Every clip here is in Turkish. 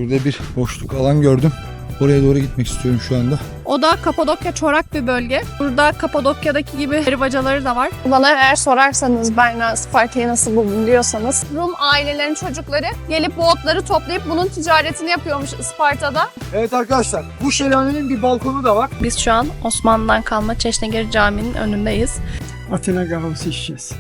Şurada bir boşluk alan gördüm. Oraya doğru gitmek istiyorum şu anda. O da Kapadokya çorak bir bölge. Burada Kapadokya'daki gibi peri bacaları da var. Bana eğer sorarsanız Berna Isparta'yı nasıl buldun diyorsanız, Rum ailelerin çocukları gelip bu otları toplayıp bunun ticaretini yapıyormuş Isparta'da. Evet arkadaşlar, bu şelalenin bir balkonu da var. Biz şu an Osmanlı'dan kalma Çeşnegir Camii'nin önündeyiz. Atina kahvesi içeceğiz.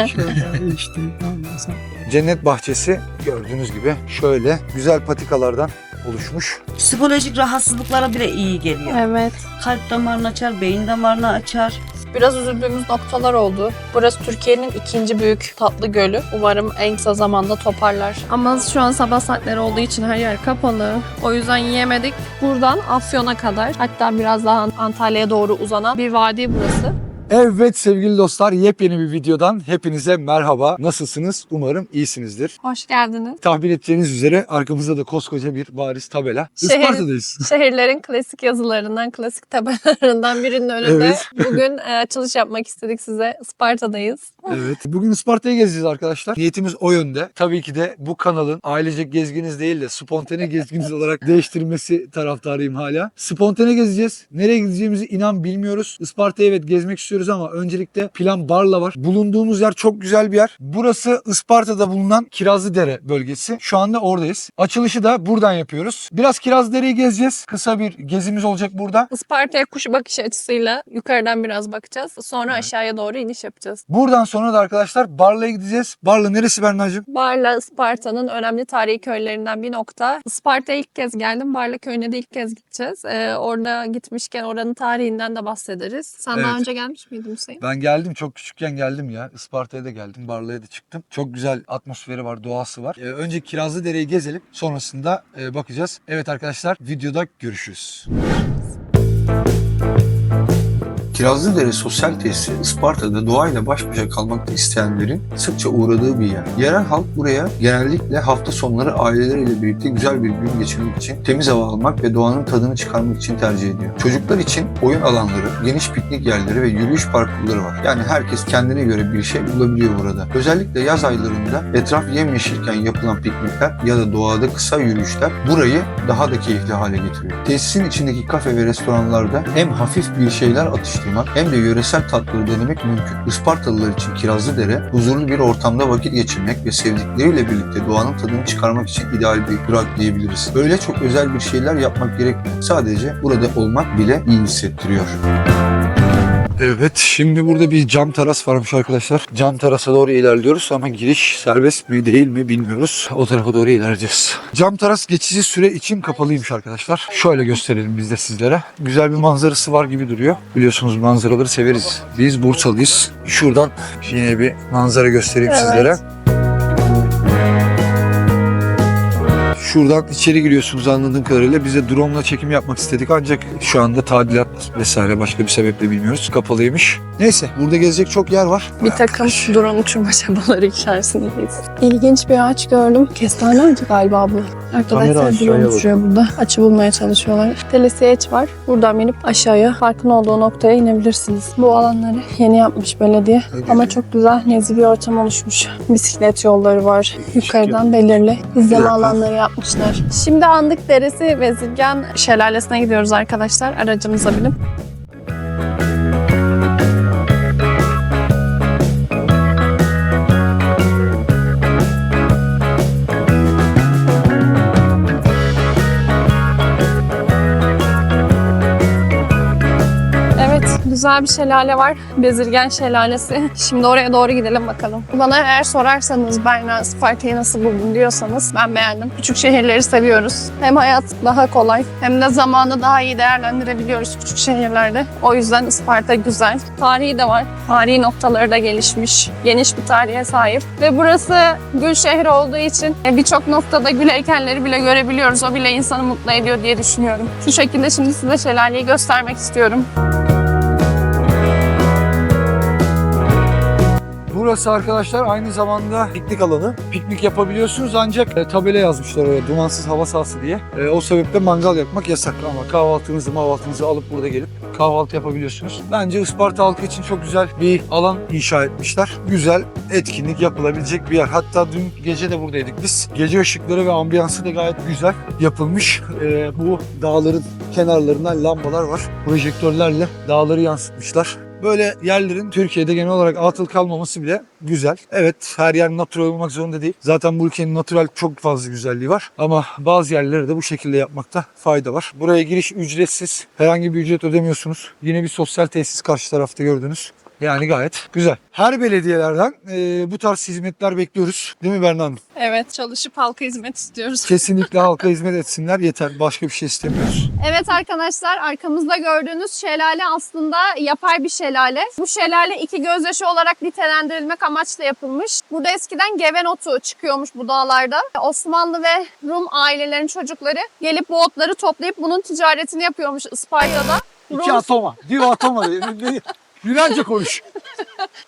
Şöyle işte ondan sonra. Cennet bahçesi gördüğünüz gibi şöyle güzel patikalardan oluşmuş. Psikolojik rahatsızlıklara bile iyi geliyor. Evet. Kalp damarını açar, beyin damarını açar. Biraz üzüldüğümüz noktalar oldu. Burası Türkiye'nin ikinci büyük tatlı gölü. Umarım en kısa zamanda toparlar. Ama şu an sabah saatleri olduğu için her yer kapalı. O yüzden yiyemedik. Buradan Afyon'a kadar, hatta biraz daha Antalya'ya doğru uzanan bir vadi burası. Evet sevgili dostlar, yepyeni bir videodan hepinize merhaba. Nasılsınız? Umarım iyisinizdir. Hoş geldiniz. Tahmin edeceğiniz üzere arkamızda da koskoca bir bariz tabela. Isparta'dayız. Şehirlerin klasik yazılarından, klasik tabelalarından birinin önünde. Evet. Bugün açılış yapmak istedik size. Isparta'dayız. Evet. Bugün Isparta'yı gezeceğiz arkadaşlar. Niyetimiz o yönde. Tabii ki de bu kanalın ailecek gezginiz değil de spontane gezginiz olarak değiştirmesi taraftarıyım hala. Spontane gezeceğiz. Nereye gideceğimizi inan bilmiyoruz. Isparta'yı evet gezmek istiyoruz ama öncelikle plan Barla var. Bulunduğumuz yer çok güzel bir yer. Burası Isparta'da bulunan Kirazlıdere bölgesi. Şu anda oradayız. Açılışı da buradan yapıyoruz. Biraz Kirazlıdere'yi gezeceğiz. Kısa bir gezimiz olacak burada. Isparta'ya kuş bakış açısıyla yukarıdan biraz bakacağız. Sonra aşağıya doğru iniş yapacağız. Buradan sonra da arkadaşlar Barla'ya gideceğiz. Barla neresi Berna'cığım? Barla Isparta'nın önemli tarihi köylerinden bir nokta. Isparta'ya ilk kez geldim. Barla köyüne de ilk kez gideceğiz. Orada gitmişken oranın tarihinden de bahsederiz. Sen daha Evet. önce gelmiş miydin Hüseyin? Ben geldim. Çok küçükken geldim ya. Isparta'ya da geldim. Barla'ya da çıktım. Çok güzel atmosferi var, doğası var. Önce Kirazlıdere'yi gezelim. Sonrasında bakacağız. Evet arkadaşlar, videoda görüşürüz. Kirazlıdere Sosyal Tesisi Isparta'da doğayla baş başa kalmakta isteyenlerin sıkça uğradığı bir yer. Yerel halk buraya genellikle hafta sonları aileleriyle birlikte güzel bir gün geçirmek için, temiz hava almak ve doğanın tadını çıkarmak için tercih ediyor. Çocuklar için oyun alanları, geniş piknik yerleri ve yürüyüş parkurları var. Yani herkes kendine göre bir şey bulabiliyor burada. Özellikle yaz aylarında etraf yemyeşilken yapılan piknikler ya da doğada kısa yürüyüşler burayı daha da keyifli hale getiriyor. Tesisin içindeki kafe ve restoranlarda hem hafif bir şeyler atıştırmak hem de yöresel tatları denemek mümkün. Ispartalılar için Kirazlıdere huzurlu bir ortamda vakit geçirmek ve sevdikleriyle birlikte doğanın tadını çıkarmak için ideal bir durak diyebiliriz. Öyle çok özel bir şeyler yapmak gerekmiyor. Sadece burada olmak bile iyi hissettiriyor. Evet, şimdi burada bir cam teras varmış arkadaşlar. Cam terasa doğru ilerliyoruz ama giriş serbest mi değil mi bilmiyoruz. O tarafa doğru ilerleyeceğiz. Cam teras geçici süre için kapalıymış arkadaşlar. Şöyle gösterelim biz de sizlere. Güzel bir manzarası var gibi duruyor. Biliyorsunuz manzaraları severiz. Biz Bursalıyız. Şuradan yine bir manzara göstereyim sizlere. Şuradan içeri giriyorsunuz anladığım kadarıyla. Biz de drone'la çekim yapmak istedik ancak şu anda tadilat vesaire başka bir sebeple bilmiyoruz. Kapalıymış. Neyse, burada gezecek çok yer var. Bir takım drone uçurma çabaları içerisindeyiz. İlginç bir ağaç gördüm. Kestane ağacı galiba bu. Arkadaşlar drone uçuruyor burada. Açı bulmaya çalışıyorlar. Telesiyeç var. Buradan binip aşağıya parkın olduğu noktaya inebilirsiniz. Bu alanları yeni yapmış belediye. Ama çok güzel, nezih bir ortam oluşmuş. Bisiklet yolları var. Yukarıdan belirli izleme alanları yapmışlar. Şimdi Andık Deresi ve Zilgen Şelalesi'ne gidiyoruz arkadaşlar. Aracımıza binip. Güzel bir şelale var. Bezirgen Şelalesi. Şimdi oraya doğru gidelim bakalım. Bana eğer sorarsanız Berna Isparta'yı nasıl buldun diyorsanız ben beğendim. Küçük şehirleri seviyoruz. Hem hayat daha kolay hem de zamanı daha iyi değerlendirebiliyoruz küçük şehirlerde. O yüzden Isparta güzel. Tarihi de var. Tarihi noktaları da gelişmiş. Geniş bir tarihe sahip. Ve burası gül şehri olduğu için birçok noktada gül heykelleri bile görebiliyoruz. O bile insanı mutlu ediyor diye düşünüyorum. Şu şekilde şimdi size şelaleyi göstermek istiyorum. Burası arkadaşlar aynı zamanda piknik alanı. Piknik yapabiliyorsunuz ancak tabela yazmışlar oraya dumansız hava sahası diye. O sebeple mangal yakmak yasak ama kahvaltınızı alıp burada gelip kahvaltı yapabiliyorsunuz. Bence Isparta halkı için çok güzel bir alan inşa etmişler. Güzel etkinlik yapılabilecek bir yer. Hatta dün gece de buradaydık biz. Gece ışıkları ve ambiyansı da gayet güzel yapılmış. Bu dağların kenarlarından lambalar var. Projektörlerle dağları yansıtmışlar. Böyle yerlerin Türkiye'de genel olarak atıl kalmaması bile güzel. Evet, her yer natural olmak zorunda değil. Zaten bu ülkenin natural çok fazla güzelliği var. Ama bazı yerleri de bu şekilde yapmakta fayda var. Buraya giriş ücretsiz. Herhangi bir ücret ödemiyorsunuz. Yine bir sosyal tesis karşı tarafta gördünüz. Yani gayet güzel. Her belediyelerden bu tarz hizmetler bekliyoruz. Değil mi Berna Hanım? Evet, çalışıp halka hizmet istiyoruz. Kesinlikle halka hizmet etsinler. Yeter. Başka bir şey istemiyoruz. Evet arkadaşlar, arkamızda gördüğünüz şelale aslında yapay bir şelale. Bu şelale iki gözyaşı olarak nitelendirilmek amaçla yapılmış. Burada eskiden geven otu çıkıyormuş bu dağlarda. Osmanlı ve Rum ailelerin çocukları gelip bu otları toplayıp bunun ticaretini yapıyormuş Isparta'da. İki atoma. Diyor atoma. Yunanca konuş.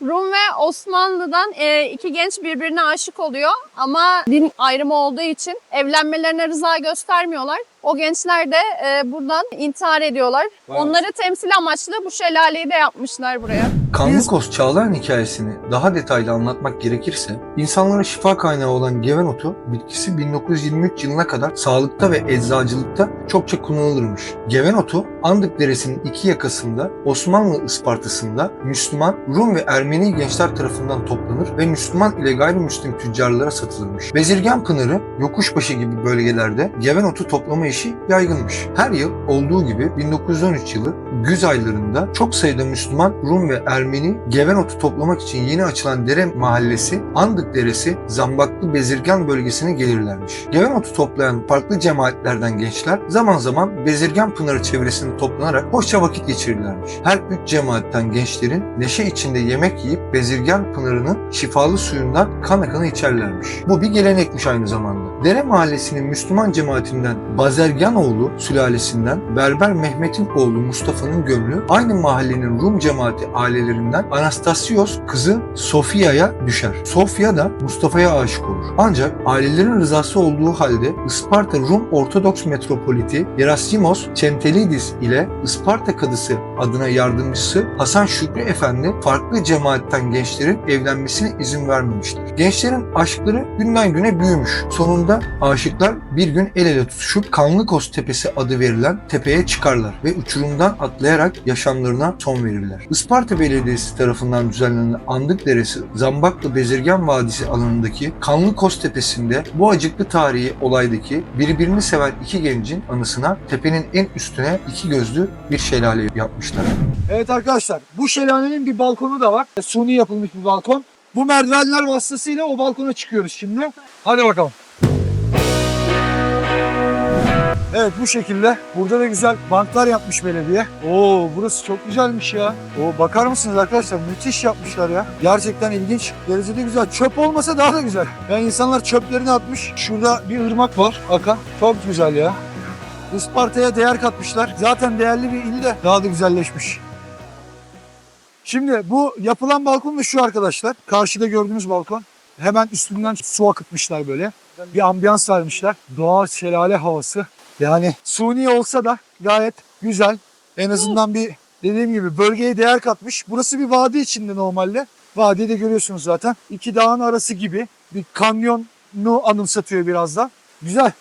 Rum ve Osmanlı'dan iki genç birbirine aşık oluyor ama din ayrımı olduğu için evlenmelerine rıza göstermiyorlar. O gençler de buradan intihar ediyorlar. Vay. Onları temsil amaçlı bu şelaleyi de yapmışlar buraya. Kanlıkos Çağlayan hikayesini daha detaylı anlatmak gerekirse, insanlara şifa kaynağı olan geven otu bitkisi 1923 yılına kadar sağlıkta ve eczacılıkta çokça kullanılırmış. Geven otu Andık Deresi'nin iki yakasında Osmanlı Isparta'sında Müslüman, Rum ve Ermeni gençler tarafından toplanır ve Müslüman ile gayrimüslim tüccarlara satılırmış. Bezirgen Pınarı, Yokuşbaşı gibi bölgelerde geven otu toplama işi yaygınmış. Her yıl olduğu gibi 1913 yılı güz aylarında çok sayıda Müslüman, Rum ve Ermeni geven otu toplamak için yeni açılan dere mahallesi Andık Deresi Zambaklı Bezirgen bölgesine gelirlermiş. Geven otu toplayan farklı cemaatlerden gençler zaman zaman Bezirgen Pınarı çevresinde toplanarak hoşça vakit geçirirlermiş. Her üç cemaatten gençlerin neşe içinde yemek yiyip Bezirgen Pınarı'nın şifalı suyundan kana kana içerlermiş. Bu bir gelenekmiş aynı zamanda. Dere mahallesinin Müslüman cemaatinden Bazerganoğlu sülalesinden Berber Mehmet'in oğlu Mustafa'nın gönlü aynı mahallenin Rum cemaati ailelerinden Anastasios kızı Sofia'ya düşer. Sofia da Mustafa'ya aşık olur. Ancak ailelerin rızası olduğu halde Isparta Rum Ortodoks Metropoliti Gerasimos Çentelidis ile Isparta Kadısı adına yardımcısı Hasan Şükrü Efendi farklı cemaatten gençlerin evlenmesine izin vermemiştir. Gençlerin aşkları günden güne büyümüş. Sonunda aşıklar bir gün el ele tutuşup Kanlıkos Tepesi adı verilen tepeye çıkarlar ve uçurumdan atlayarak yaşamlarına son verirler. Isparta Belediyesi tarafından düzenlenen Andık Deresi Zambaklı Bezirgen Vadisi alanındaki Kanlıkos Tepesi'nde bu acıklı tarihi olaydaki birbirini seven iki gencin anısına tepenin en üstüne iki gözlü bir şelale yapmışlar. Evet arkadaşlar, bu şelalenin bir balkonu da var. Suni yapılmış bir balkon. Bu merdivenler vasıtasıyla o balkona çıkıyoruz şimdi. Hadi bakalım. Evet, bu şekilde. Burada da güzel banklar yapmış belediye. Oo, burası çok güzelmiş ya. Oo, bakar mısınız arkadaşlar? Müthiş yapmışlar ya. Gerçekten ilginç. Derecede güzel. Çöp olmasa daha da güzel. Yani insanlar çöplerini atmış. Şurada bir ırmak var akan. Çok güzel ya. Isparta'ya değer katmışlar. Zaten değerli bir ilde daha da güzelleşmiş. Şimdi bu yapılan balkon da şu arkadaşlar. Karşıda gördüğünüz balkon. Hemen üstünden su akıtmışlar böyle. Bir ambiyans vermişler. Doğa, şelale havası. Yani suni olsa da gayet güzel. En azından bir dediğim gibi bölgeye değer katmış. Burası bir vadi içinde normalde. Vadiyi de görüyorsunuz zaten. İki dağın arası gibi bir kanyonu anımsatıyor biraz da. Güzel.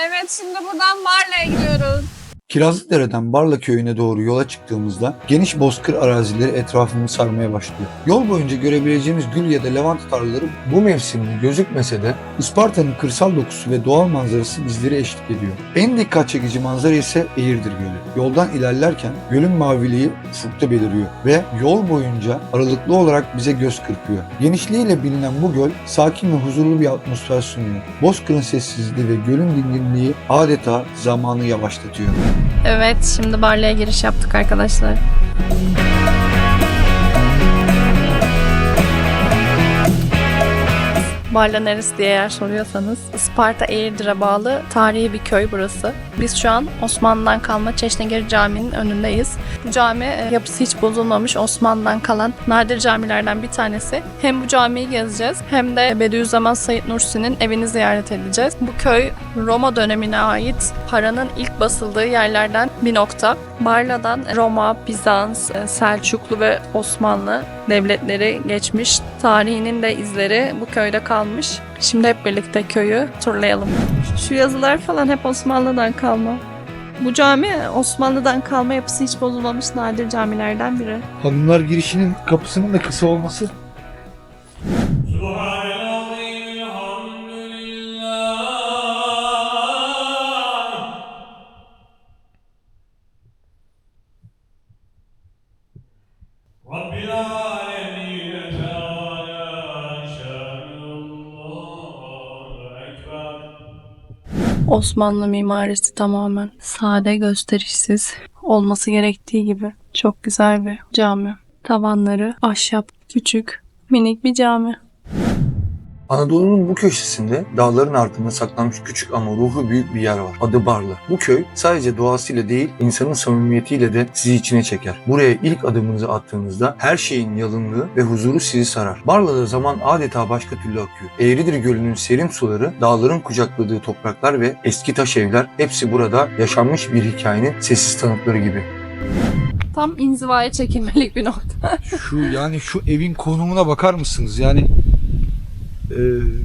Evet, şimdi buradan Barla'ya gidiyoruz. Kirazlıdere'den Barla köyüne doğru yola çıktığımızda geniş bozkır arazileri etrafımı sarmaya başlıyor. Yol boyunca görebileceğimiz gül ya da lavanta tarlaları bu mevsimde gözükmese de Isparta'nın kırsal dokusu ve doğal manzarası bizleri eşlik ediyor. En dikkat çekici manzara ise Eğirdir Gölü. Yoldan ilerlerken gölün maviliği ufukta beliriyor ve yol boyunca aralıklı olarak bize göz kırpıyor. Genişliğiyle bilinen bu göl sakin ve huzurlu bir atmosfer sunuyor. Bozkırın sessizliği ve gölün dinginliği adeta zamanı yavaşlatıyor. Evet, şimdi Barla'ya giriş yaptık arkadaşlar. Barla neresi diye eğer soruyorsanız, Isparta Eğirdir'e bağlı tarihi bir köy burası. Biz şu an Osmanlı'dan kalma Çeşnegir Camii'nin önündeyiz. Bu cami yapısı hiç bozulmamış, Osmanlı'dan kalan nadir camilerden bir tanesi. Hem bu camiyi gezeceğiz hem de Bediüzzaman Said Nursi'nin evini ziyaret edeceğiz. Bu köy Roma dönemine ait paranın ilk basıldığı yerlerden bir nokta. Barla'dan Roma, Bizans, Selçuklu ve Osmanlı devletleri geçmiş. Tarihinin de izleri bu köyde kalmış. Şimdi hep birlikte köyü turlayalım. Şu yazılar falan hep Osmanlı'dan kalma. Bu cami Osmanlı'dan kalma, yapısı hiç bozulmamış nadir camilerden biri. Hanımlar girişinin kapısının da kısa olması. Osmanlı mimarisi tamamen sade, gösterişsiz, olması gerektiği gibi çok güzel bir cami. Tavanları ahşap, küçük, minik bir cami. Anadolu'nun bu köşesinde dağların ardında saklanmış küçük ama ruhu büyük bir yer var. Adı Barla. Bu köy sadece doğasıyla değil, insanın samimiyetiyle de sizi içine çeker. Buraya ilk adımınızı attığınızda her şeyin yalınlığı ve huzuru sizi sarar. Barla'da zaman adeta başka türlü akıyor. Eğridir Gölü'nün serin suları, dağların kucakladığı topraklar ve eski taş evler hepsi burada yaşanmış bir hikayenin sessiz tanıkları gibi. Tam inzivaya çekilmelik bir nokta. Şu evin konumuna bakar mısınız? Yani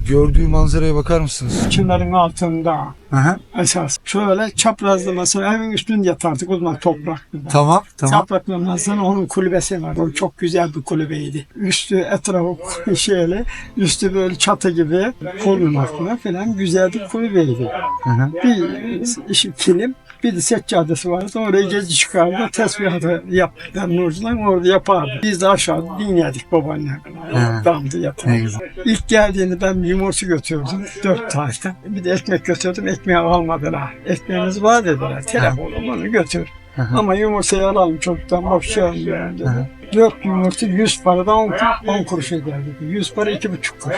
gördüğü manzaraya bakar mısınız? Çınarın altında Aha. esas. Şöyle çaprazlı mesela evin üstünde yatardık o zaman topraklı. Tamam. Çapraklı sonra onun kulübesi var. O çok güzel bir kulübeydi. Üstü etrafı şeyle, üstü böyle çatı gibi korunaklı falan güzel bir kulübeydi. Hı. Bir kilim, bir de seccadesi vardı. Oraya gezi çıkardı. Tesbihatı yaptı. Nurcu'dan orada yapardı. Biz de aşağıda dinledik babaannemle. Damdı yatardı. İlk geldiğinde ben yumurta götürdüm. 4 tane. Bir de ekmek götürdüm. Ekmeği almadılar. Ekmeğiniz var dediler. Telefonu onu götür. Ama yumurtayı alalım çoktan boşayalım yani dedi. 4 yumurta 100 paradan 10 kuruş ederdi. 100 para 2,5 kuruş.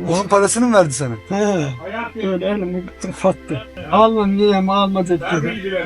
Onun parasını mı verdi sana? He, öyle elimi kapattı. Alma diyem alma dedi.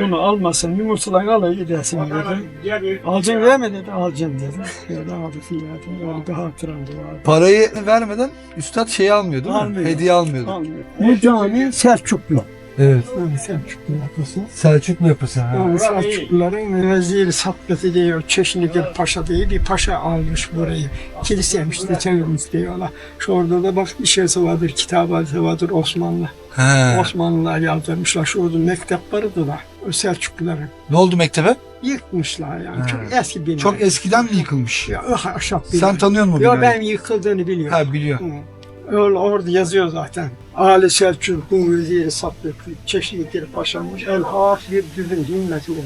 Bunu almasın yumurtadan alay gidersin dedi. Alacaksın verme dedi. Alacaksın dedi. Öyle aldı fiyatı. Öyle bir hatıramdı vardı. Parayı vermeden üstad şeyi almıyor değil mi? Almıyor. Hediye almıyordu. Almıyor. Bu cami Selçuklu. Evet. Yani Selçuklu yapısı. Selçuklu yapısı. Yani Selçukluların veziri Saddeti diyor, Çeşnigil Paşa diye bir paşa almış burayı. Kiliseymiş de çevirmiş diyorlar. Şu orada da bak bir şeysi vardır, kitabı vardır Osmanlı. He. Osmanlılar yazdırmışlar. Şurada mektep vardı da o Selçukluların. Ne oldu mektebe? Yıkmışlar yani. He. Çok eski bina. Çok eskiden mi yıkılmış? Ya, ahşap bina. Sen tanıyor musun Yok binayı? ben yıkıldığını biliyorum. Ha biliyor. Hı. Öyle orada yazıyor zaten. Ali Selçuklu veziri Saddeti, Çeşnigil Paşa'mış. El-Hak bir düzün hümmetiyle.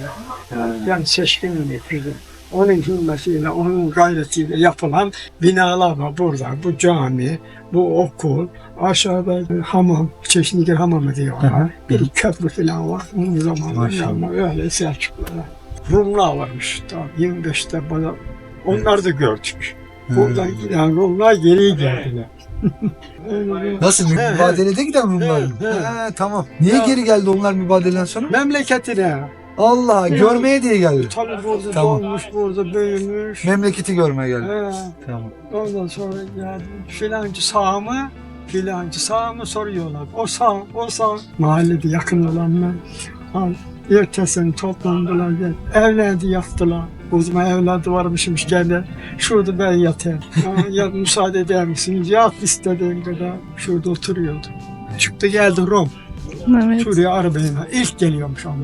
Yani seçkin düzün. Onun hümmetiyle, onun gayretiyle yapılan binalar var burada. Bu cami, bu okul, aşağıda hamam, Çeşnigil Hamamı diyorlar. Bir köprü falan var. Onun zamanında öyle Selçuklular. Rumlar varmış. Daha 25'te bana. Onları da gördük. Buradan giden Rumlar geri geldiler. Nasıl mübadelede giden bunlar mı? Evet. He, tamam. Niye geri geldi onlar mübadeleden sonra? Memleketine. Allah görmeye diye geldi. Tabii burada Tamam. doğmuş, burada büyümüş. Memleketi görmeye geldi. He. Tamam. Ondan sonra geldi. Filancı sağ mı soruyorlar. O sağ. Mahallede yakın olanlar. Ertesini toplandılar. Evlendi yaptılar. O zaman evladı varmışmış geldi. Şurada ben yatayım. Ya müsaade eder misiniz? Yat istediğin kadar. Şurada oturuyordu. Çıktı geldi Rom. Evet. Şuraya arabayla. İlk geliyormuş ama.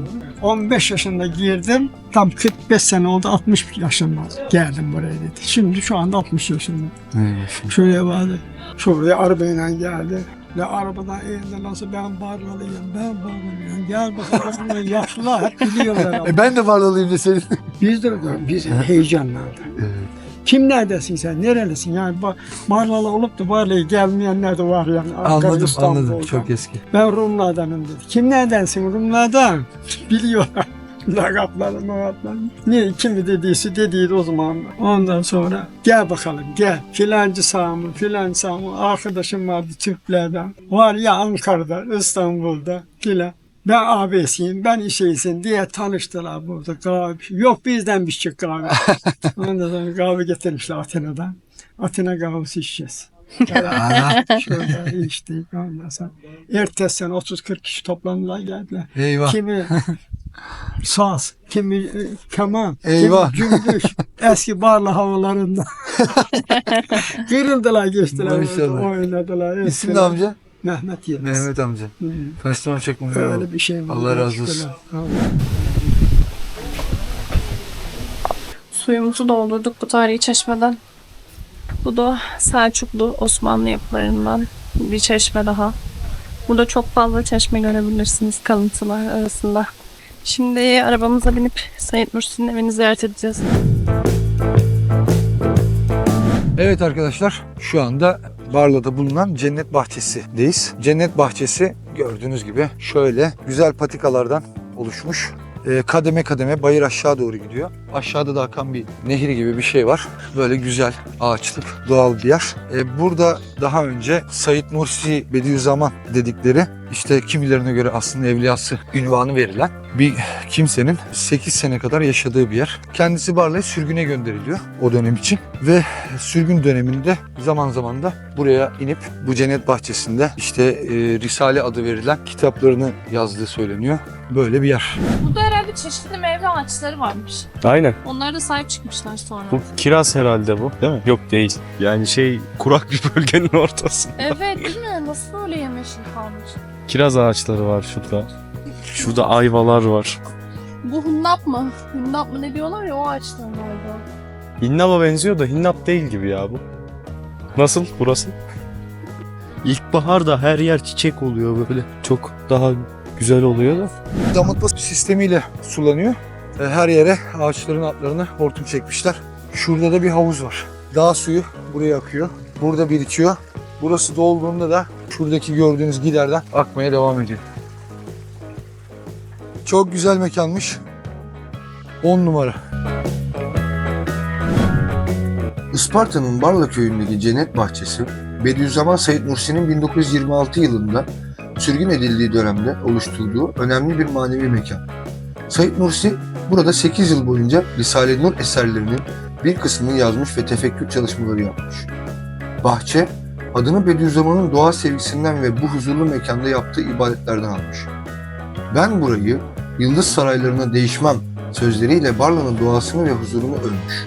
15 yaşında girdim. Tam 45 sene oldu 60 yaşında geldim buraya dedi. Şimdi şu anda 60 yaşında. Şuraya vardı. Şuraya arabayla geldi. Ve arabadan eğildi nasıl ben Barlalıyım. Gel bakalım yaşlılar hep biliyorlar. Ben de varlılıyım deseydin. Biz heyecanlandık. Kim neredesin sen? Nerelisin? Yani Barlalı olup da Barla'ya gelmeyenler de var yani. Anladım İstanbul'da. çok eski. Ben Rumlardanım dedi. Kim neredensin? Rumlardan. Biliyorlar. Lakapları mağapları. Ne kimi dediyse dediydi o zaman. Ondan sonra gel bakalım gel. Filancı Sami, filancı Sami. Arkadaşım vardı Türklerden. Var ya Ankara'da, İstanbul'da filan. Ben abisiyim, ben işeysin diye tanıştılar burada kahve. Yok bizden bir şey kahve. Ondan sonra kahve getirmişler Atina'dan. Atina kahvesi içeceğiz. Şurada içtik ondan sonra. Ertesi sene 30-40 kişi toplandılar geldiler. Eyvah. Kimi saz, kimi keman, Eyvah. kimi cümbüş. Eski barla havalarında. Kırıldılar geçtiler. Maşallah. Oynadılar. İsim ne ettiler. amca? Mehmet Yılmaz. Mehmet amca. Hı. Tanıştığıma çok memnun oldum. Öyle bir şey var. Allah razı olsun. Suyumuzu doldurduk bu tarihi çeşmeden. Bu da Selçuklu Osmanlı yapılarından bir çeşme daha. Burada çok fazla çeşme görebilirsiniz kalıntılar arasında. Şimdi arabamıza binip Said Nursi'nin evini ziyaret edeceğiz. Evet arkadaşlar, şu anda Barla'da bulunan Cennet Bahçesi'deyiz. Cennet Bahçesi gördüğünüz gibi şöyle güzel patikalardan oluşmuş. Kademe kademe bayır aşağı doğru gidiyor. Aşağıda da akan bir nehir gibi bir şey var. Böyle güzel, ağaçlık, doğal bir yer. Burada daha önce Said Nursi Bediüzzaman dedikleri, işte kimilerine göre aslında evliyası ünvanı verilen bir kimsenin 8 sene kadar yaşadığı bir yer. Kendisi Barla'ya sürgüne gönderiliyor o dönem için ve sürgün döneminde zaman zaman da buraya inip bu cennet bahçesinde işte Risale adı verilen kitaplarını yazdığı söyleniyor. Böyle bir yer. Burada herhalde çeşitli meyve ağaçları varmış. Aynen. Onlara da sahip çıkmışlar sonra. Bu kiraz herhalde bu. Değil mi? Yok değil. Yani kurak bir bölgenin ortası. Evet değil mi? Nasıl öyle yemyeşil kalmış? Kiraz ağaçları var şurada. Şurada ayvalar var. Bu hunnap mı? Hunnap mı ne diyorlar ya o ağaçtan galiba. Hinnap'a benziyor da hinnap değil gibi ya bu. Nasıl burası? İlkbaharda her yer çiçek oluyor böyle. Çok daha güzel oluyor da. Damıtma sistemiyle sulanıyor. Her yere ağaçların altlarına hortum çekmişler. Şurada da bir havuz var. Dağ suyu buraya akıyor. Burada birikiyor. Burası dolduğunda da şuradaki gördüğünüz giderden akmaya devam ediyor. Çok güzel mekanmış. 10 numara. Isparta'nın Barla köyündeki Cennet Bahçesi, Bediüzzaman Said Nursi'nin 1926 yılında sürgün edildiği dönemde oluşturduğu önemli bir manevi mekan. Said Nursi burada 8 yıl boyunca Risale-i Nur eserlerinin bir kısmını yazmış ve tefekkür çalışmaları yapmış. Bahçe, adını Bediüzzaman'ın doğa sevgisinden ve bu huzurlu mekanda yaptığı ibadetlerden almış. Ben burayı yıldız saraylarına değişmem sözleriyle Barla'nın doğasını ve huzurunu övmüş.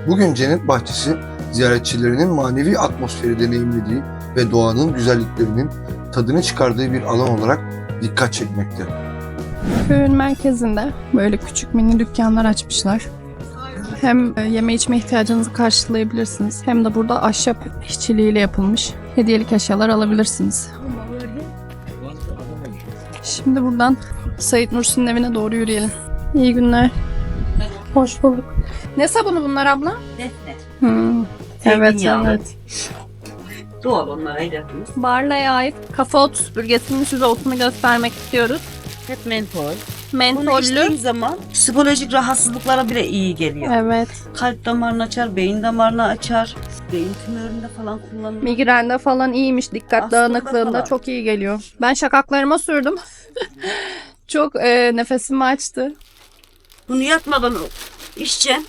Bugün Cennet Bahçesi, ziyaretçilerinin manevi atmosferi deneyimlediği ve doğanın güzelliklerinin tadını çıkardığı bir alan olarak dikkat çekmekte. Köyün merkezinde böyle küçük mini dükkanlar açmışlar. Hem yeme içme ihtiyacınızı karşılayabilirsiniz hem de burada ahşap işçiliğiyle yapılmış hediyelik eşyalar alabilirsiniz. Şimdi buradan Said Nursi'nin evine doğru yürüyelim. İyi günler. Hoş bulduk. Ne sabunu bunlar abla? Defne. Evet, Zeytinyağlı. evet. Doğal onlara yapıyoruz. Barla'ya ait kafa ot süpürgesinin size otunu göstermek istiyoruz. Hep mentol. Bunu Mentollü. içtiğim zaman psikolojik rahatsızlıklara bile iyi geliyor. Evet. Kalp damarını açar, beyin damarını açar. Beyin tümöründe falan kullanılıyor. Migrende falan iyiymiş. Dikkat Aslında dağınıklığında falan. çok iyi geliyor. Ben şakaklarıma sürdüm. Çok nefesimi açtı. Bunu yatmadan içeceksin.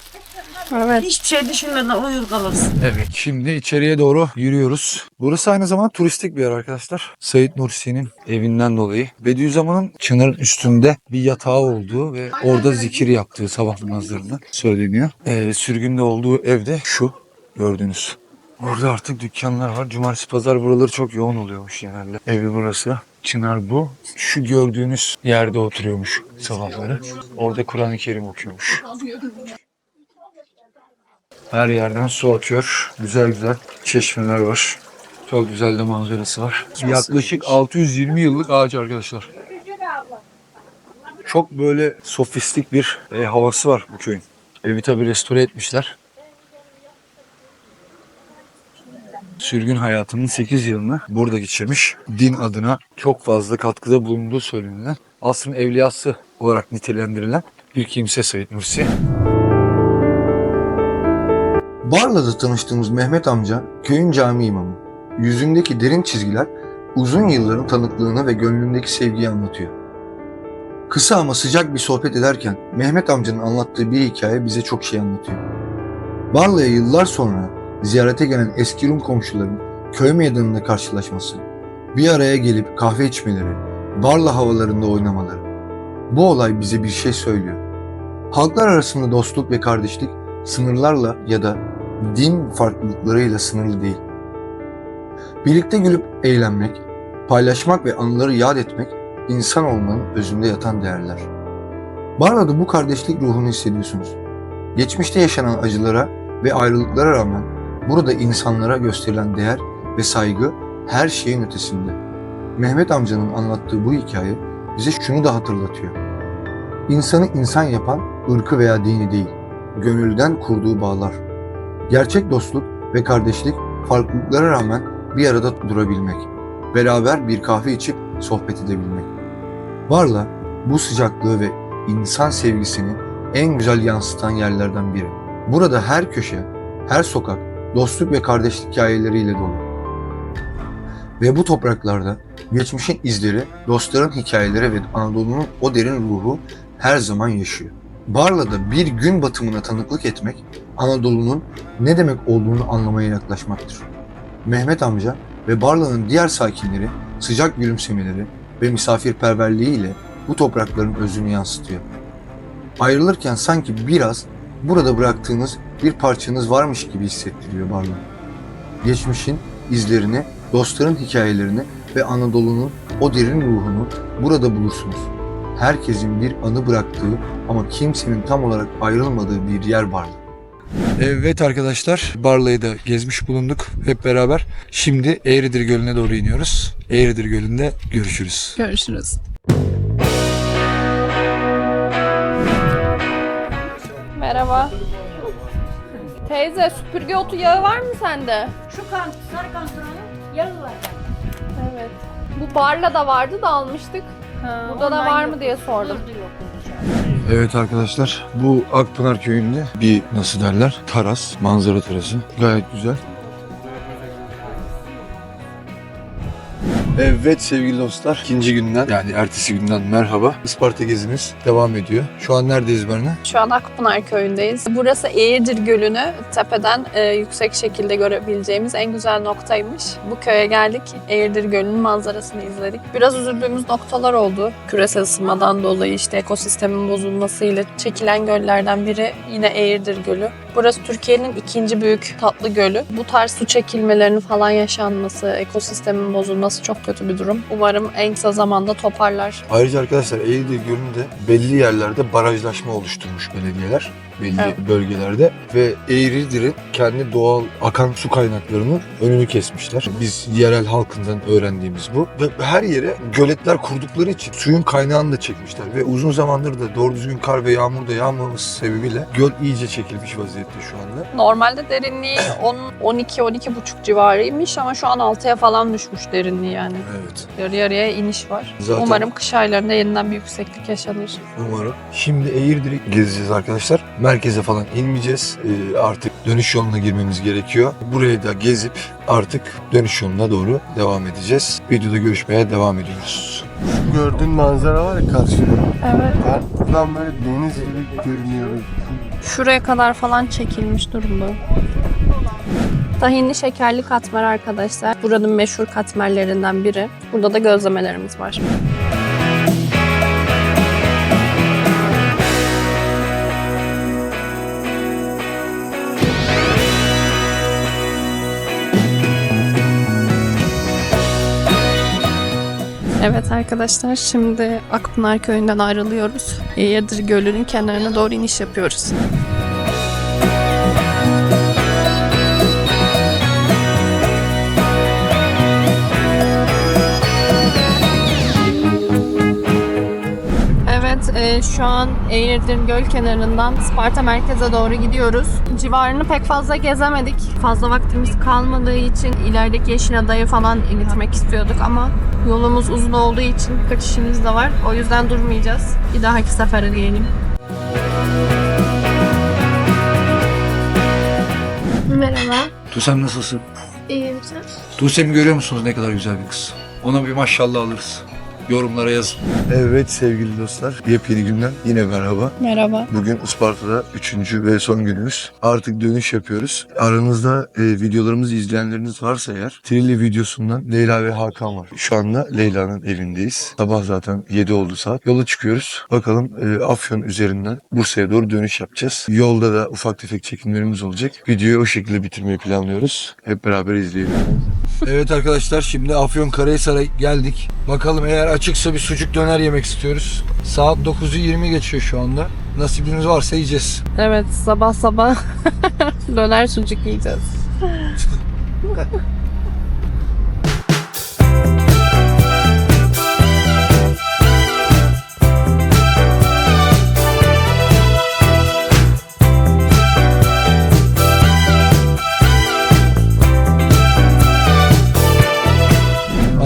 Evet. Hiçbir şey düşünmeden uyur kalırsın. Evet, şimdi içeriye doğru yürüyoruz. Burası aynı zamanda turistik bir yer arkadaşlar. Said Nursi'nin evinden dolayı. Bediüzzaman'ın çınarın üstünde bir yatağı olduğu ve orada zikir yaptığı sabah namazlarını söyleniyor. Sürgünde olduğu evde şu gördüğünüz. Orada artık dükkanlar var. Cumartesi pazar buraları çok yoğun oluyormuş genelde. Evi burası. Çınar bu. Şu gördüğünüz yerde oturuyormuş sabahları. Orada Kur'an-ı Kerim okuyormuş. Her yerden su akıyor. Güzel güzel çeşmeler var. Çok güzel de manzarası var. Yaklaşık 620 yıllık ağaç arkadaşlar. Çok böyle sofistik bir havası var bu köyün. Evi tabi restore etmişler. Sürgün hayatının 8 yılını burada geçirmiş. Din adına çok fazla katkıda bulunduğu söylenilen, asrın evliyası olarak nitelendirilen bir kimse Said Nursi. Barla'da tanıştığımız Mehmet amca köyün cami imamı. Yüzündeki derin çizgiler uzun yılların tanıklığını ve gönlündeki sevgiyi anlatıyor. Kısa ama sıcak bir sohbet ederken Mehmet amcanın anlattığı bir hikaye bize çok şey anlatıyor. Barla'ya yıllar sonra ziyarete gelen eski Rum komşuların köy meydanında karşılaşması, bir araya gelip kahve içmeleri, Barla havalarında oynamaları. Bu olay bize bir şey söylüyor. Halklar arasında dostluk ve kardeşlik sınırlarla ya da din farklılıklarıyla sınırlı değil. Birlikte gülüp eğlenmek, paylaşmak ve anıları yad etmek insan olmanın özünde yatan değerler. Barla'da bu kardeşlik ruhunu hissediyorsunuz. Geçmişte yaşanan acılara ve ayrılıklara rağmen burada insanlara gösterilen değer ve saygı her şeyin ötesinde. Mehmet amcanın anlattığı bu hikaye bize şunu da hatırlatıyor. İnsanı insan yapan ırkı veya dini değil, gönülden kurduğu bağlar. Gerçek dostluk ve kardeşlik farklılıklara rağmen bir arada durabilmek, beraber bir kahve içip sohbet edebilmek. Barla bu sıcaklığı ve insan sevgisini en güzel yansıtan yerlerden biri. Burada her köşe, her sokak dostluk ve kardeşlik hikayeleriyle dolu. Ve bu topraklarda geçmişin izleri, dostların hikayeleri ve Anadolu'nun o derin ruhu her zaman yaşıyor. Barla'da bir gün batımına tanıklık etmek, Anadolu'nun ne demek olduğunu anlamaya yaklaşmaktır. Mehmet amca ve Barla'nın diğer sakinleri sıcak gülümsemeleri ve misafirperverliğiyle bu toprakların özünü yansıtıyor. Ayrılırken sanki biraz burada bıraktığınız bir parçanız varmış gibi hissettiriyor Barla. Geçmişin izlerini, dostların hikayelerini ve Anadolu'nun o derin ruhunu burada bulursunuz. Herkesin bir anı bıraktığı ama kimsenin tam olarak ayrılmadığı bir yer Barla. Evet arkadaşlar, Barla'yı da gezmiş bulunduk hep beraber. Şimdi Eğridir Gölü'ne doğru iniyoruz. Eğridir Gölü'nde görüşürüz. Görüşürüz. Merhaba. Teyze, süpürge otu yağı var mı sende? Sarı kantronun yağı var. Evet. Bu Barla'da vardı da almıştık. Burada da var mı diye sordum. Evet arkadaşlar, bu Akpınar Köyü'nde bir nasıl derler taras, manzara terası. Gayet güzel. Evet sevgili dostlar, ikinci günden yani ertesi günden merhaba. Isparta gezimiz devam ediyor. Şu an neredeyiz Berna? Şu an Akpınar Köyü'ndeyiz. Burası Eğirdir Gölü'nü tepeden yüksek şekilde görebileceğimiz en güzel noktaymış. Bu köye geldik, Eğirdir Gölü'nün manzarasını izledik. Biraz üzüldüğümüz noktalar oldu. Küresel ısınmadan dolayı işte ekosistemin bozulmasıyla çekilen göllerden biri yine Eğirdir Gölü. Burası Türkiye'nin ikinci büyük tatlı gölü. Bu tarz su çekilmelerinin falan yaşanması, ekosistemin bozulması çok kötü bir durum. Umarım en kısa zamanda toparlar. Ayrıca arkadaşlar Eğridir Gölü'nde belli yerlerde barajlaşma oluşturmuş belediyeler. Belli Evet. bölgelerde ve Eğridir'in kendi doğal akan su kaynaklarının önünü kesmişler. Biz yerel halkından öğrendiğimiz bu. Ve her yere göletler kurdukları için suyun kaynağını da çekmişler. Ve uzun zamandır da doğru düzgün kar ve yağmur da yağmaması sebebiyle göl iyice çekilmiş vaziyette şu anda. Normalde derinliği 12-12,5 civarıymış ama şu an 6'ya falan düşmüş derinliği yani. Evet. Yarı yarıya iniş var. Zaten- Umarım kış aylarında yeniden bir yükseklik yaşanır. Umarım. Şimdi Eğirdir'i gezeceğiz arkadaşlar. Merkeze falan inmeyeceğiz. Artık dönüş yoluna girmemiz gerekiyor. Burayı da gezip artık dönüş yoluna doğru devam edeceğiz. Videoda görüşmeye devam ediyoruz. Gördüğün manzara var ya karşıda. Evet. Buradan böyle deniz gibi görünüyor. Şuraya kadar falan çekilmiş durumda. Tahinli şekerli katmer arkadaşlar. Buranın meşhur katmerlerinden biri. Burada da gözlemelerimiz var. Evet arkadaşlar, şimdi Akpınar Köyü'nden ayrılıyoruz. Eğirdir Gölü'nün kenarına doğru iniş yapıyoruz. Evet, şu an Eğirdir Göl kenarından Isparta merkeze doğru gidiyoruz. Civarını pek fazla gezemedik. Fazla vaktimiz kalmadığı için ilerideki Yeşilada'ya falan gitmek istiyorduk ama yolumuz uzun olduğu için kaç işimiz de var. O yüzden durmayacağız. Bir dahaki sefere diyelim. Merhaba. Tuğsem nasılsın? İyiyim sen? Tuğsem'i görüyor musunuz ne kadar güzel bir kız? Ona bir maşallah alırız. Yorumlara yazın. Evet sevgili dostlar, yepyeni günden yine merhaba. Merhaba. Bugün Isparta'da 3. ve son günümüz. Artık dönüş yapıyoruz. Aranızda videolarımızı izleyenleriniz varsa eğer, Trilli videosundan Leyla ve Hakan var. Şu anda Leyla'nın evindeyiz. Sabah zaten 7 oldu saat. Yola çıkıyoruz. Bakalım Afyon üzerinden Bursa'ya doğru dönüş yapacağız. Yolda da ufak tefek çekimlerimiz olacak. Videoyu o şekilde bitirmeyi planlıyoruz. Hep beraber izleyelim. Evet arkadaşlar, şimdi Afyonkarahisar'a geldik. Bakalım, eğer açıksa bir sucuk döner yemek istiyoruz. Saat 9'u 20 geçiyor şu anda. Nasibimiz varsa yiyeceğiz. Evet, sabah sabah döner sucuk yiyeceğiz.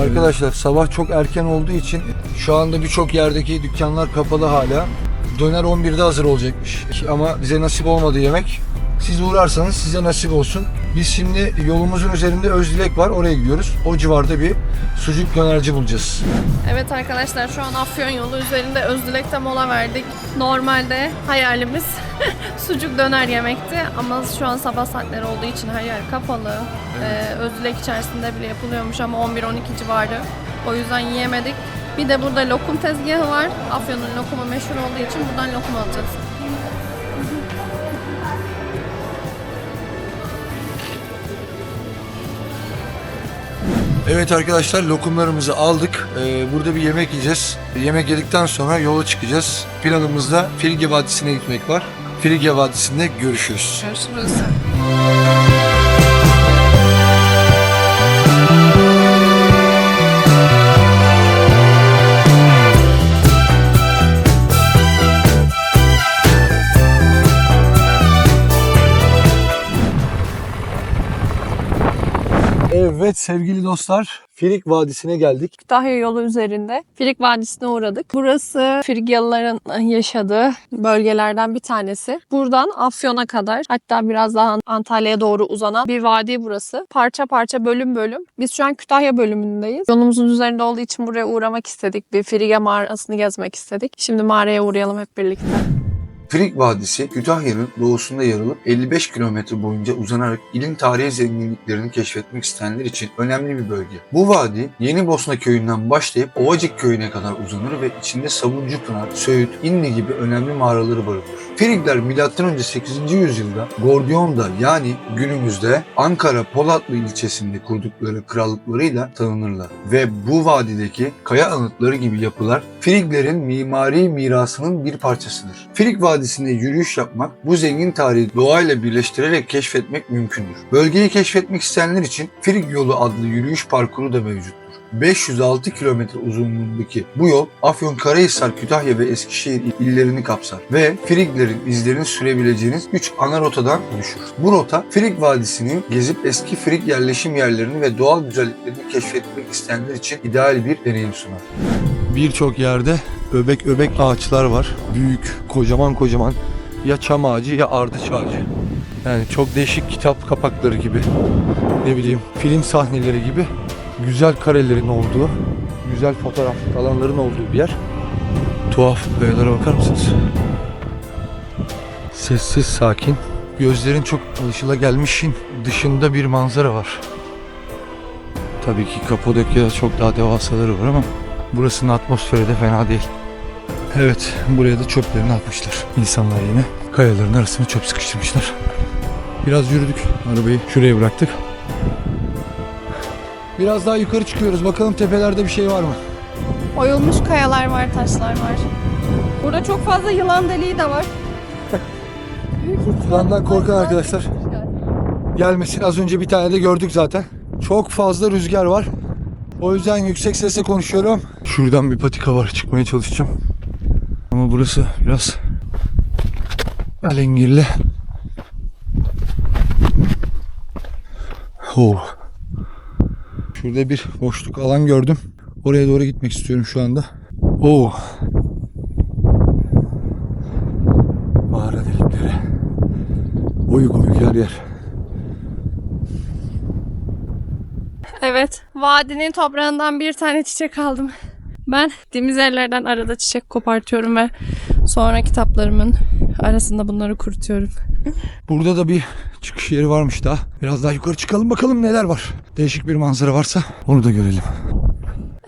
Arkadaşlar, sabah çok erken olduğu için şu anda birçok yerdeki dükkanlar kapalı hala. Döner 11'de hazır olacakmış. Ama bize nasip olmadı yemek. Siz uğrarsanız size nasip olsun. Biz şimdi yolumuzun üzerinde Özdilek var. Oraya gidiyoruz. O civarda bir sucuk dönerci bulacağız. Evet arkadaşlar, şu an Afyon yolu üzerinde Özdilek'te mola verdik. Normalde hayalimiz sucuk döner yemekti ama şu an sabah saatleri olduğu için her yer kapalı. Özdilek içerisinde bile yapılıyormuş ama 11-12 civarı. O yüzden yiyemedik. Bir de burada lokum tezgahı var. Afyon'un lokumu meşhur olduğu için buradan lokum alacağız. Evet arkadaşlar, lokumlarımızı aldık. Burada bir yemek yiyeceğiz. Yemek yedikten sonra yola çıkacağız. Planımızda Frigya Vadisi'ne gitmek var. Frigya Vadisi'nde görüşürüz. Görüşürüz. Evet sevgili dostlar, Frig Vadisi'ne geldik. Kütahya yolu üzerinde Frig Vadisi'ne uğradık. Burası Frigyalıların yaşadığı bölgelerden bir tanesi. Buradan Afyon'a kadar, hatta biraz daha Antalya'ya doğru uzanan bir vadi burası. Parça parça, bölüm bölüm. Biz şu an Kütahya bölümündeyiz. Yolumuzun üzerinde olduğu için buraya uğramak istedik. Bir Frigya mağarasını gezmek istedik. Şimdi mağaraya uğrayalım hep birlikte. Frig Vadisi, Kütahya'nın doğusunda yer alıp 55 kilometre boyunca uzanarak ilin tarihi zenginliklerini keşfetmek isteyenler için önemli bir bölge. Bu vadi, Yeni Bosna köyünden başlayıp Ovacık köyüne kadar uzanır ve içinde Sabuncupınar, Söğüt, İnni gibi önemli mağaraları barındırır. Frigler M.Ö. 8. yüzyılda Gordion'da, yani günümüzde Ankara Polatlı ilçesinde kurdukları krallıklarıyla tanınırlar. Ve bu vadideki kaya anıtları gibi yapılar Friglerin mimari mirasının bir parçasıdır. Frig Vadisi'nde yürüyüş yapmak, bu zengin tarihi doğayla birleştirerek keşfetmek mümkündür. Bölgeyi keşfetmek isteyenler için Frig Yolu adlı yürüyüş parkuru da mevcuttur. 506 kilometre uzunluğundaki bu yol Afyonkarahisar, Kütahya ve Eskişehir illerini kapsar ve Friglerin izlerini sürebileceğiniz 3 ana rotadan oluşur. Bu rota Frig Vadisi'ni gezip eski Frig yerleşim yerlerini ve doğal güzelliklerini keşfetmek isteyenler için ideal bir deneyim sunar. Birçok yerde öbek öbek ağaçlar var. Büyük, kocaman kocaman. Ya çam ağacı ya ardıç ağacı. Yani çok değişik kitap kapakları gibi. Ne bileyim, film sahneleri gibi. Güzel karelerin olduğu, güzel fotoğraflık alanların olduğu bir yer. Tuhaf, kayalara bakar mısınız? Sessiz, sakin. Gözlerin çok alışılagelmişin dışında bir manzara var. Tabii ki Kapadokya'da çok daha devasaları var ama burasının atmosferi de fena değil. Evet, buraya da çöplerini atmışlar. İnsanlar yine kayaların arasına çöp sıkıştırmışlar. Biraz yürüdük, arabayı şuraya bıraktık. Biraz daha yukarı çıkıyoruz. Bakalım tepelerde bir şey var mı? Oyulmuş kayalar var, taşlar var. Burada çok fazla yılan deliği de var. Yılandan korkan arkadaşlar gelmesin. Az önce bir tane de gördük zaten. Çok fazla rüzgar var. O yüzden yüksek sesle konuşuyorum. Şuradan bir patika var. Çıkmaya çalışacağım. Ama burası biraz alengirli. Şurada bir boşluk alan gördüm. Oraya doğru gitmek istiyorum şu anda. rüzgar yer. Evet, vadinin toprağından bir tane çiçek aldım. Ben temiz ellerden arada çiçek kopartıyorum ve sonra kitaplarımın arasında bunları kurutuyorum. Burada da bir çıkış yeri varmış daha. Biraz daha yukarı çıkalım bakalım neler var. Değişik bir manzara varsa onu da görelim.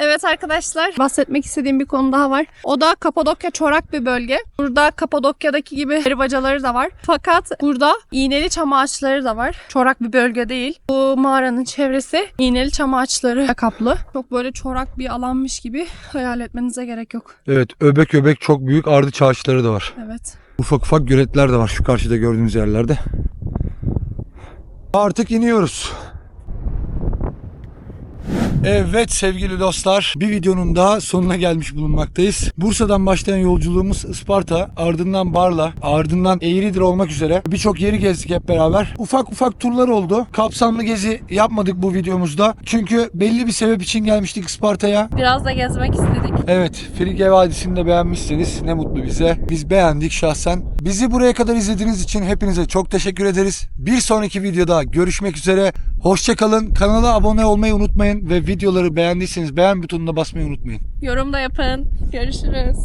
Evet arkadaşlar, bahsetmek istediğim bir konu daha var. O da Kapadokya çorak bir bölge. Burada Kapadokya'daki gibi peri bacaları da var. Fakat burada iğneli çam ağaçları da var. Çorak bir bölge değil. Bu mağaranın çevresi iğneli çam ağaçları kaplı. Çok böyle çorak bir alanmış gibi hayal etmenize gerek yok. Evet, öbek öbek çok büyük ardıç ağaçları da var. Evet. Ufak ufak göletler de var şu karşıda gördüğünüz yerlerde. Artık iniyoruz. Evet sevgili dostlar, bir videonun daha sonuna gelmiş bulunmaktayız. Bursa'dan başlayan yolculuğumuz Isparta, ardından Barla, ardından Eğridir olmak üzere birçok yeri gezdik hep beraber. Ufak ufak turlar oldu. Kapsamlı gezi yapmadık bu videomuzda. Çünkü belli bir sebep için gelmiştik Isparta'ya. Biraz da gezmek istedik. Evet, Frige Vadisi'ni de beğenmişseniz ne mutlu bize. Biz beğendik şahsen. Bizi buraya kadar izlediğiniz için hepinize çok teşekkür ederiz. Bir sonraki videoda görüşmek üzere. Hoşça kalın. Kanala abone olmayı unutmayın ve videoları beğendiyseniz beğen butonuna basmayı unutmayın. Yorum da yapın. Görüşürüz.